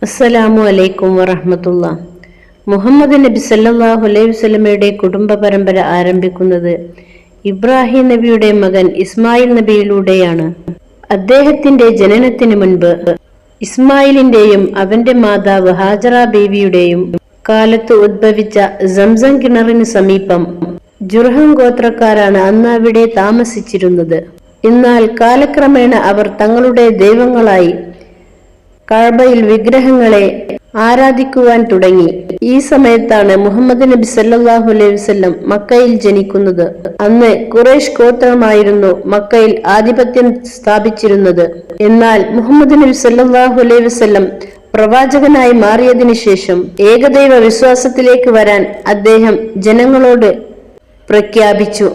അസ്സലാമു അലൈക്കും വറഹ്മത്തുള്ളാഹി. മുഹമ്മദ് നബി സല്ലല്ലാഹു അലൈഹി വസല്ലമയുടെ കുടുംബ പരമ്പര ആരംഭിക്കുന്നത് ഇബ്രാഹിം നബിയുടെ മകൻ ഇസ്മായിൽ നബിയിലൂടെയാണ്. അദ്ദേഹത്തിന്റെ ജനനത്തിന് മുൻപ് ഇസ്മായിലിന്റെയും അവന്റെ മാതാവ് ഹാജറ ബീവിയുടെയും കാലത്ത് ഉദ്ഭവിച്ച സംസം കിണറിന് സമീപം ജുർഹം ഗോത്രക്കാരാണ് അന്ന് അവിടെ താമസിച്ചിരുന്നത്. എന്നാൽ കാലക്രമേണ അവർ തങ്ങളുടെ ദൈവങ്ങളായി കഅബയിൽ വിഗ്രഹങ്ങളെ ആരാധിക്കുവാൻ തുടങ്ങി. ഈ സമയത്താണ് മുഹമ്മദ് നബി സല്ലല്ലാഹു അലൈഹി വസല്ലം മക്കയിൽ ജനിക്കുന്നത്. അന്ന് ഖുറൈശ് ഗോത്രമായിരുന്നു മക്കയിൽ ആധിപത്യം സ്ഥാപിച്ചിരുന്നത്. എന്നാൽ മുഹമ്മദ് നബി സല്ലല്ലാഹു അലൈഹി വസല്ലം പ്രവാചകനായി മാറിയതിനു ശേഷം ഏകദൈവ വിശ്വാസത്തിലേക്ക് വരാൻ അദ്ദേഹം ജനങ്ങളോട് പ്രഖ്യാപിച്ചു.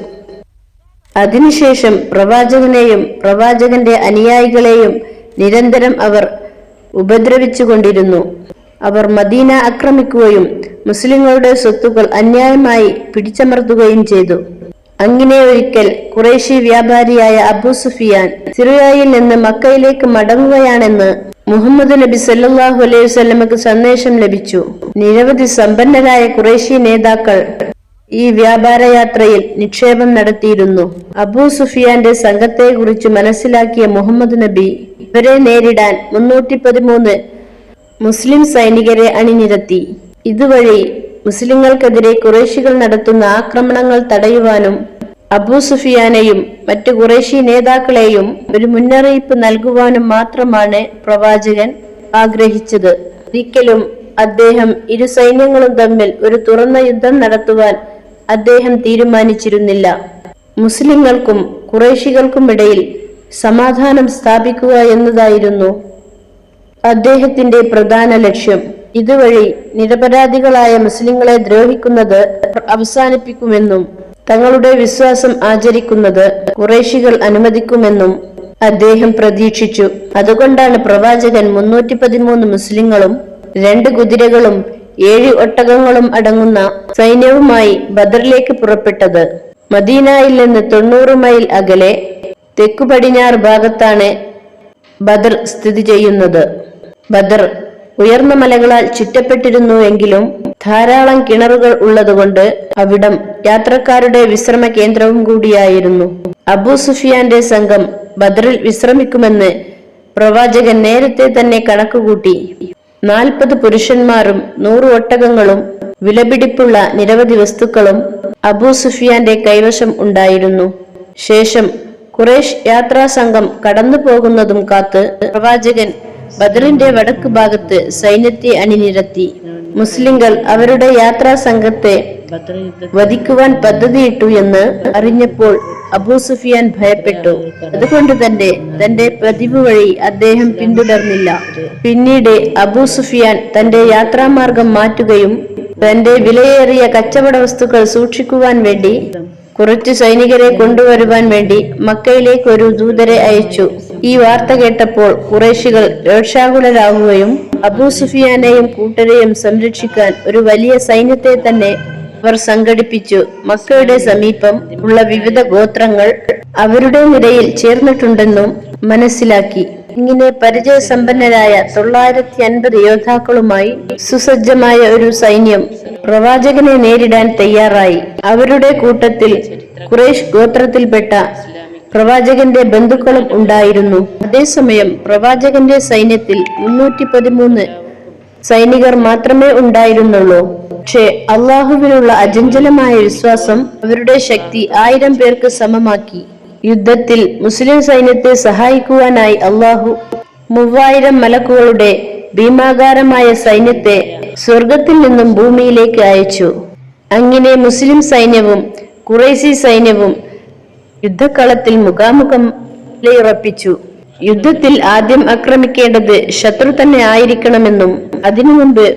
അതിനുശേഷം പ്രവാചകനെയും പ്രവാചകന്റെ അനുയായികളെയും നിരന്തരം അവർ ഉപദ്രവിച്ചുകൊണ്ടിരുന്നു. അവർ മദീന ആക്രമിക്കുകയും മുസ്ലിങ്ങളുടെ സ്വത്തുക്കൾ അന്യായമായി പിടിച്ചമർത്തുകയും ചെയ്തു. അങ്ങനെ ഒരിക്കൽ ഖുറൈശി വ്യാപാരിയായ അബൂ സുഫിയാൻ സിറിയയിൽ നിന്ന് മക്കയിലേക്ക് മടങ്ങുകയാണെന്ന് മുഹമ്മദ് നബി സല്ലല്ലാഹു അലൈഹി വസല്ലമക്ക് സന്ദേശം ലഭിച്ചു. നിരവധി സമ്പന്നരായ ഖുറൈശി നേതാക്കൾ ഈ വ്യാപാരയാത്രയിൽ നിക്ഷേപം നടത്തിയിരുന്നു. അബൂ സുഫിയാന്റെ സംഘത്തെ കുറിച്ച് മനസ്സിലാക്കിയ മുഹമ്മദ് നബി ഇവരെ നേരിടാൻ 313 മുസ്ലിം സൈനികരെ അണിനിരത്തി. ഇതുവഴി മുസ്ലിങ്ങൾക്കെതിരെ ഖുറൈശികൾ നടത്തുന്ന ആക്രമണങ്ങൾ തടയുവാനും അബൂ സുഫിയാനെയും മറ്റു ഖുറൈശി നേതാക്കളെയും ഒരു മുന്നറിയിപ്പ് നൽകുവാനും മാത്രമാണ് പ്രവാചകൻ ആഗ്രഹിച്ചത്. ഒരിക്കലും അദ്ദേഹം ഇരു സൈന്യങ്ങളും തമ്മിൽ ഒരു തുറന്ന യുദ്ധം നടത്തുവാൻ അദ്ദേഹം തീരുമാനിച്ചിരുന്നില്ല. മുസ്ലിങ്ങൾക്കും ഖുറൈശികൾക്കുമിടയിൽ സമാധാനം സ്ഥാപിക്കുക എന്നതായിരുന്നു അദ്ദേഹത്തിന്റെ പ്രധാന ലക്ഷ്യം. ഇതുവഴി നിരപരാധികളായ മുസ്ലിങ്ങളെ ദ്രോഹിക്കുന്നത് അവസാനിപ്പിക്കുമെന്നും തങ്ങളുടെ വിശ്വാസം ആചരിക്കുന്നത് ഖുറൈശികൾ അനുവദിക്കുമെന്നും അദ്ദേഹം പ്രതീക്ഷിച്ചു. അതുകൊണ്ടാണ് പ്രവാചകൻ 313 മുസ്ലിങ്ങളും 2 കുതിരകളും 7 ഒട്ടകങ്ങളും അടങ്ങുന്ന സൈന്യവുമായി ബദറിലേക്ക് പുറപ്പെട്ടത്. മദീനയിൽ നിന്ന് 90 മൈൽ അകലെ തെക്കു പടിഞ്ഞാറ് ഭാഗത്താണ് ബദർ സ്ഥിതി ചെയ്യുന്നത്. ബദർ ഉയർന്ന മലകളാൽ ചുറ്റപ്പെട്ടിരുന്നുവെങ്കിലും ധാരാളം കിണറുകൾ ഉള്ളതുകൊണ്ട് അവിടം യാത്രക്കാരുടെ വിശ്രമ കേന്ദ്രവും കൂടിയായിരുന്നു. അബൂ സുഫിയാന്റെ സംഘം ബദറിൽ വിശ്രമിക്കുമെന്ന് പ്രവാചകൻ നേരത്തെ തന്നെ കണക്കുകൂട്ടി. 40 പുരുഷന്മാരും 100 ഒട്ടകങ്ങളും വിലപിടിപ്പുള്ള നിരവധി വസ്തുക്കളും അബൂ സുഫിയാന്റെ കൈവശം ഉണ്ടായിരുന്നു. ശേഷം ഖുറൈശ് യാത്രാ സംഘം കടന്നു പോകുന്നതും കാത്ത് പ്രവാചകൻ ബദറിന്റെ വടക്ക് ഭാഗത്ത് സൈന്യത്തെ അണിനിരത്തി. മുസ്ലിങ്ങൾ അവരുടെ യാത്രാ സംഘത്തെ വധിക്കുവാൻ പദ്ധതിയിട്ടു എന്ന് അറിഞ്ഞപ്പോൾ അബൂ സുഫിയാൻ ഭയപ്പെട്ടു. അതുകൊണ്ട് തന്നെ തന്റെ പതിവ് വഴി അദ്ദേഹം പിന്തുടർന്നില്ല. പിന്നീട് അബൂ സുഫിയാൻ തന്റെ യാത്രാമാർഗം മാറ്റുകയും തന്റെ വിലയേറിയ കച്ചവട വസ്തുക്കൾ സൂക്ഷിക്കുവാൻ വേണ്ടി കുറച്ചു സൈനികരെ കൊണ്ടുവരുവാൻ വേണ്ടി മക്കയിലേക്ക് ഒരു ദൂതരെ അയച്ചു. ഈ വാർത്ത കേട്ടപ്പോൾ ഖുറൈശികൾ രോഷാകുലരാകുകയും അബൂ സുഫിയാനെയും കൂട്ടരെയും സംരക്ഷിക്കാൻ ഒരു വലിയ സൈന്യത്തെ തന്നെ അവർ സംഘടിപ്പിച്ചു. മക്കയുടെ സമീപം ഉള്ള വിവിധ ഗോത്രങ്ങൾ അവരുടെ നിരയിൽ ചേർന്നിട്ടുണ്ടെന്നും മനസ്സിലാക്കി. ഇങ്ങനെ പരിചയസമ്പന്നരായ 950 യോദ്ധാക്കളുമായി സുസജ്ജമായ ഒരു സൈന്യം പ്രവാചകനെ നേരിടാൻ തയ്യാറായി. അവരുടെ കൂട്ടത്തിൽ ഖുറൈശ് ഗോത്രത്തിൽപ്പെട്ട പ്രവാചകന്റെ ബന്ധുക്കളും ഉണ്ടായിരുന്നു. അതേസമയം പ്രവാചകന്റെ സൈന്യത്തിൽ 313 സൈനികർ മാത്രമേ ഉണ്ടായിരുന്നുള്ളൂ. പക്ഷേ അള്ളാഹുവിനുള്ള അചഞ്ചലമായ വിശ്വാസം അവരുടെ ശക്തി 1000 പേർക്ക് സമമാക്കി. യുദ്ധത്തിൽ മുസ്ലിം സൈന്യത്തെ സഹായിക്കുവാനായി അള്ളാഹു 3000 മലക്കുകളുടെ ഭീമാകാരമായ സൈന്യത്തെ സ്വർഗത്തിൽ നിന്നും ഭൂമിയിലേക്ക് അയച്ചു. അങ്ങനെ മുസ്ലിം സൈന്യവും ഖുറൈശി സൈന്യവും യുദ്ധക്കളത്തിൽ മുഖാമുഖം നിലയുറപ്പിച്ചു. യുദ്ധത്തിൽ ആദ്യം ആക്രമിക്കേണ്ടത് ശത്രു തന്നെ ആയിരിക്കണമെന്നും അതിനു മുമ്പ്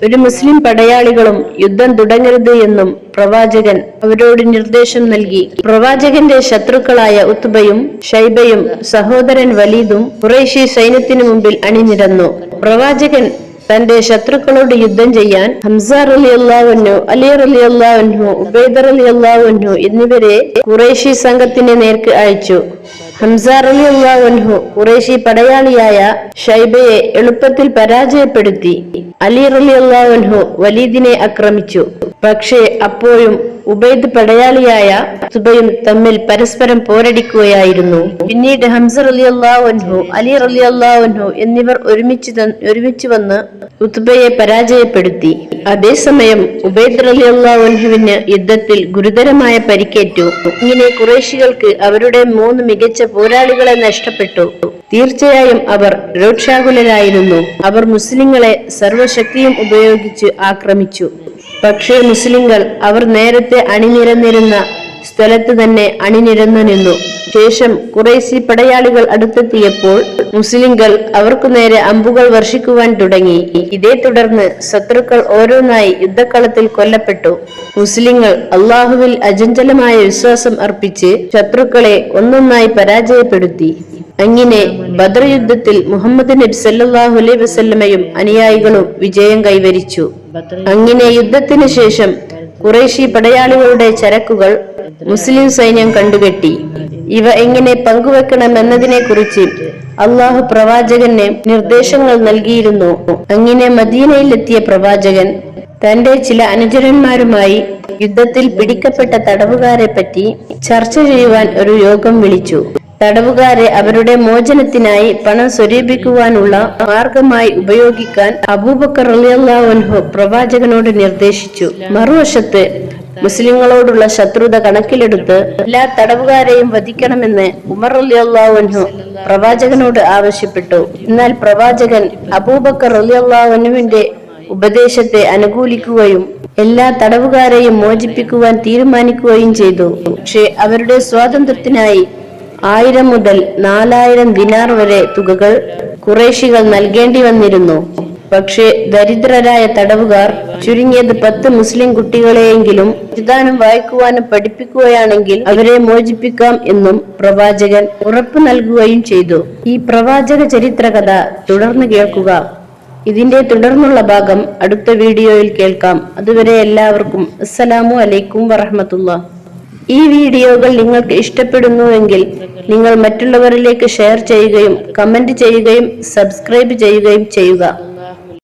ഒരു മുസ്ലിം പടയാളികളും യുദ്ധം തുടങ്ങരുത് എന്നും പ്രവാചകൻ അവരോട് നിർദ്ദേശം നൽകി. പ്രവാചകന്റെ ശത്രുക്കളായ ഉത്ബയും ഷൈബയും സഹോദരൻ വലീദും ഖുറൈശി സൈന്യത്തിനു മുമ്പിൽ അണിനിരന്നു. പ്രവാചകൻ തന്റെ ശത്രുക്കളോട് യുദ്ധം ചെയ്യാൻ ഹംസ റളിയല്ലാഹു അൻഹു, അലി റളിയല്ലാഹു അൻഹു, ഉബൈദ റളിയല്ലാഹു അൻഹു എന്നിവരെ ഖുറൈശി സംഘത്തിന് നേർക്ക് അയച്ചു. ഹംസ റളിയല്ലാഹു അൻഹു ഖുറൈശി പടയാളിയായ ഷൈബയെ എളുപ്പത്തിൽ പരാജയപ്പെടുത്തി അലി റളിയല്ലാഹു അൻഹു വലീദിനെ ആക്രമിച്ചു. പക്ഷേ അപ്പോഴും ഉബൈദ് പടയാളിയായ ഉത്ബയും തമ്മിൽ പരസ്പരം പോരടിക്കുകയായിരുന്നു. പിന്നീട് ഹംസ റളിയല്ലാഹു അൻഹു, അലി റളിയല്ലാഹു അൻഹു എന്നിവർ ഒരുമിച്ച് വന്ന് ഉത്ബയെ പരാജയപ്പെടുത്തി. അതേസമയം ഉബൈദ് റളിയല്ലാഹു അൻഹുവിന് യുദ്ധത്തിൽ ഗുരുതരമായ പരിക്കേറ്റു. ഇങ്ങനെ ഖുറൈശികൾക്ക് അവരുടെ 3 മികച്ച പോരാളികളെ നഷ്ടപ്പെട്ടു. തീർച്ചയായും അവർ രോഷാകുലരായിരുന്നു. അവർ മുസ്ലിങ്ങളെ സർവശക്തിയും ഉപയോഗിച്ച് ആക്രമിച്ചു. പക്ഷേ മുസ്ലിങ്ങൾ അവർ നേരത്തെ അണിനിരന്നിരുന്ന സ്ഥലത്ത് തന്നെ അണിനിരന്നു നിന്നു. ശേഷം ഖുറൈശി പടയാളികൾ അടുത്തെത്തിയപ്പോൾ മുസ്ലിങ്ങൾ അവർക്കു നേരെ അമ്പുകൾ വർഷിക്കുവാൻ തുടങ്ങി. ഇതേ തുടർന്ന് ശത്രുക്കൾ ഓരോന്നായി യുദ്ധക്കളത്തിൽ കൊല്ലപ്പെട്ടു. മുസ്ലിങ്ങൾ അള്ളാഹുവിൽ അചഞ്ചലമായ വിശ്വാസം അർപ്പിച്ച് ശത്രുക്കളെ ഒന്നൊന്നായി പരാജയപ്പെടുത്തി. അങ്ങനെ ബദർ യുദ്ധത്തിൽ മുഹമ്മദ് നബി സല്ലല്ലാഹു അലൈഹി വസല്ലമയും അനുയായികളും വിജയം കൈവരിച്ചു. അങ്ങനെ യുദ്ധത്തിന് ശേഷം ഖുറൈശി പടയാളികളുടെ ചരക്കുകൾ മുസ്ലിം സൈന്യം കണ്ടുകെട്ടി. ഇവ എങ്ങനെ പങ്കുവെക്കണമെന്നതിനെ കുറിച്ച് അള്ളാഹു പ്രവാചകന് നിർദ്ദേശങ്ങൾ നൽകിയിരുന്നു. അങ്ങനെ മദീനയിലെത്തിയ പ്രവാചകൻ തന്റെ ചില അനുചരന്മാരുമായി യുദ്ധത്തിൽ പിടിക്കപ്പെട്ട തടവുകാരെ പറ്റി ചർച്ച ചെയ്യുവാൻ ഒരു യോഗം വിളിച്ചു. തടവുകാരെ അവരുടെ മോചനത്തിനായി പണം സ്വരൂപിക്കുവാനുള്ള മാർഗമായി ഉപയോഗിക്കാൻ അബൂബക്കർ റളിയല്ലാഹു അൻഹു പ്രവാചകനോട് നിർദ്ദേശിച്ചു. മറുവശത്ത് മുസ്ലിങ്ങളോടുള്ള ശത്രുത കണക്കിലെടുത്ത് എല്ലാ തടവുകാരെയും വധിക്കണമെന്ന് ഉമർ റളിയല്ലാഹു അൻഹു പ്രവാചകനോട് ആവശ്യപ്പെട്ടു. എന്നാൽ പ്രവാചകൻ അബൂബക്കർ റളിയല്ലാഹു അൻഹുവിന്റെ ഉപദേശത്തെ അനുകൂലിക്കുകയും എല്ലാ തടവുകാരെയും മോചിപ്പിക്കുവാൻ തീരുമാനിക്കുകയും ചെയ്തു. പക്ഷേ അവരുടെ സ്വാതന്ത്ര്യത്തിനായി 1000 മുതൽ 4000 ദിനാർ വരെ തുകകൾ ഖുറൈശികൾ നൽകേണ്ടി വന്നിരുന്നു. പക്ഷേ ദരിദ്രരായ തടവുകാർ ചുരുങ്ങിയത് 10 മുസ്ലിം കുട്ടികളെയെങ്കിലും എഴുതാനും വായിക്കുവാനും പഠിപ്പിക്കുകയാണെങ്കിൽ അവരെ മോചിപ്പിക്കാം എന്നും പ്രവാചകൻ ഉറപ്പു നൽകുകയും ചെയ്തു. ഈ പ്രവാചക ചരിത്ര കഥ തുടർന്ന് കേൾക്കുക. ഇതിന്റെ തുടർന്നുള്ള ഭാഗം അടുത്ത വീഡിയോയിൽ കേൾക്കാം. അതുവരെ എല്ലാവർക്കും അസ്സലാമു അലൈക്കും വറഹ്മത്തുള്ളാഹി. ഈ വീഡിയോകൾ നിങ്ങൾക്ക് ഇഷ്ടപ്പെടുന്നുവെങ്കിൽ നിങ്ങൾ മറ്റുള്ളവരിലേക്ക് ഷെയർ ചെയ്യുകയും കമന്റ് ചെയ്യുകയും സബ്സ്ക്രൈബ് ചെയ്യുകയും ചെയ്യുക.